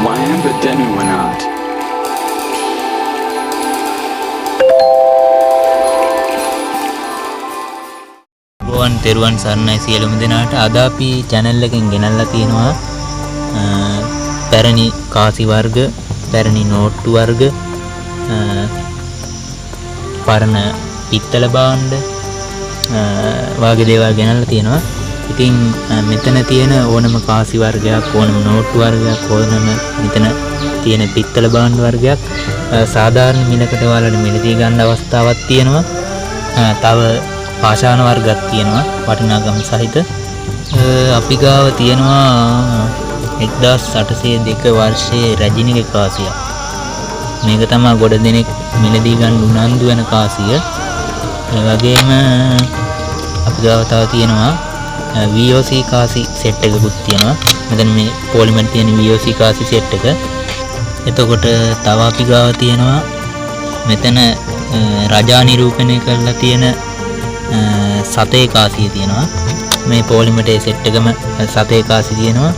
Wayamba Denuwanat. ගෝවන් තෙරුවන් සරණයි සියලුම දෙනාට. අද අපි channel එකෙන් ගෙනල්ලා තියෙනවා පැරණි කාසි වර්ග, පැරණි නෝට්ටු වර්ග, පරණ පිත්තල භාණ්ඩ වාගේ දේවල් ගෙනල්ලා තියෙනවා. ඉතින් මෙතන තියෙන ඕනම කාසි වර්ගයක්, ඕනම නෝට්ටු වර්ගයක්, ඕනම මෙතන තියෙන පිත්තල භාණ්ඩ වර්ගයක් සාධාරණ මිලකට ඔයාලට මිලදී ගන්න අවස්ථාවක් තියෙනවා. තව පාෂාණ වර්ගයක් තියෙනවා වටිනාකම් සහිත. අපි ගාව තියෙනවා 1802 වර්ෂයේ රැජිනිගේ කාසිය. මේක තමයි ගොඩ දෙනෙක් මිලදී ගන්න උනන්දු වෙන කාසිය. ඒ වගේම අපි ගාව තව තියෙනවා VOC කාසි සෙට් එකකුත් තියෙනවා. මෙතන මේ පොලිමර් තියෙන VOC කාසි සෙට් එක. එතකොට තව අපි ගාව තියෙනවා මෙතන රජා නිරූපණය කරලා තියෙන සතේ කාසිය තියෙනවා. මේ පොලිමර් සෙට් එකම සතේ කාසි තියෙනවා.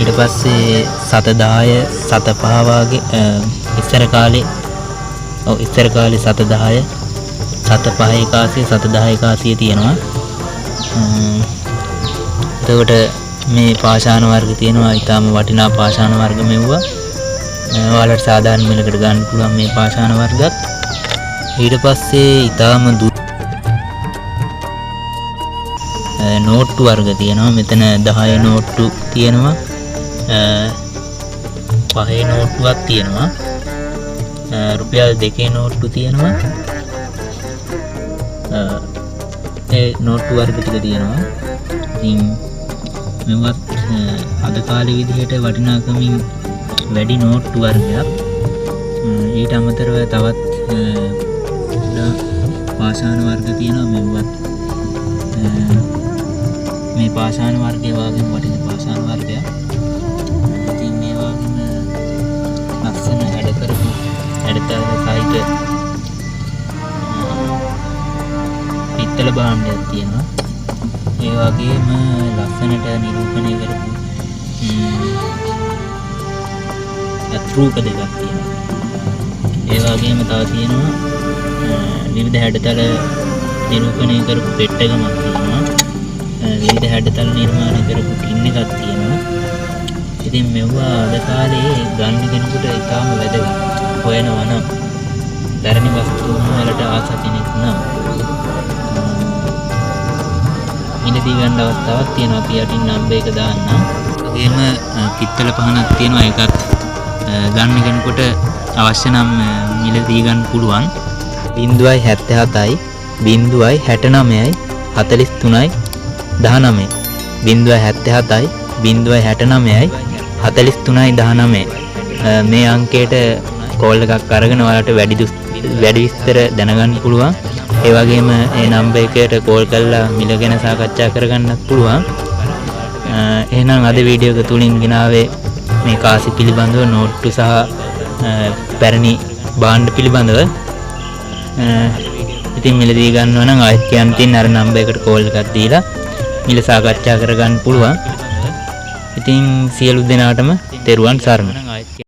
ඊට පස්සේ සත 10 සත 5 වගේ ඉස්සර කාලේ සත 10 සත 5 කාසිය සත 10 කාසිය තියෙනවා. එතකොට මේ පාෂාණ වර්ග තියෙනවා. ඊටාම වටිනා පාෂාණ වර්ග මෙවුවා. ඔයාලට සාධාරණ මිලකට ගන්න පුළුවන් මේ පාෂාණ වර්ගත්. ඊට පස්සේ ඊටාම නෝට්ටු වර්ග තියෙනවා. මෙතන 10 නෝට්ටු තියෙනවා. 5 නෝට්ටුවක් තියෙනවා. රුපියල් 2 නෝට්ටු තියෙනවා. ඒ නෝට්ටු වර්ග ටික තියෙනවා. ඉතින් මෙවත් අද කාලේ විදිහට වටිනාකමින් වැඩි නෝට්ටු වර්ගයක්. ඊට අමතරව තවත් පාෂාණ වර්ග තියෙනවා. මෙවත් මේ පාෂාණ වර්ගයේ වගේම වටින පාෂාණ වර්ගයක්. ඉතින් මේ වගේම ලස්සන හැඩ කරපු හැඩතල සහිත පිත්තල භාණ්ඩයක් තියෙනවා. ඒ වගේම ලස්සනට නිරූපණය කරපු අත්රූප දෙකක් තියෙනවා. ඒ වගේම තව තියෙනවා විවිධ හැඩතල නිරූපණය කරපු පෙට්ටකමක් තියෙනවා. විවිධ හැඩතල නිර්මාණය කරපු ටින් එකක් තියෙනවා. ඉතින් මෙවුවා අද කාලේ ගන්න කෙනෙකුට ඉතාම වැදගත්. හොයනවා නම් පැරණි වස්තුන් වලට ආස කෙනෙක් නම් මිලදී ගන්න අවස්ථාවක් තියෙනවා. අපි යටින් නම්බර් එක දාන්නම්. ඒ වගේම පිත්තල පහනක් තියෙනවා. ඒකත් ගන්න කෙනෙකුට අවශ්‍ය නම් මිලදී ගන්න පුළුවන්. 0.77යි 0.69යි 43යි 19 0.77යි 0.69යි 43යි 19 මේ අංකයට කෝල් එකක් අරගෙන ඔයාලට වැඩි විස්තර දැනගන්න පුළුවන්. ඒ වගේම ඒ නම්බර් එකට කෝල් කරලා මිල ගැන සාකච්ඡා කරගන්නත් පුළුවන්. එහෙනම් අද වීඩියෝ එක තුලින් ගෙනාවේ මේ කාසි පිළිබඳව, නෝට්ටු සහ පැරණි භාණ්ඩ පිළිබඳව. ඉතින් මිලදී ගන්නවා නම් ආයෙත් කියන්න තියෙන අර නම්බර් එකට කෝල් එකක් දීලා මිල සාකච්ඡා කරගන්න පුළුවන්. ඉතින් සියලු දෙනාටම තෙරුවන් සරණයි.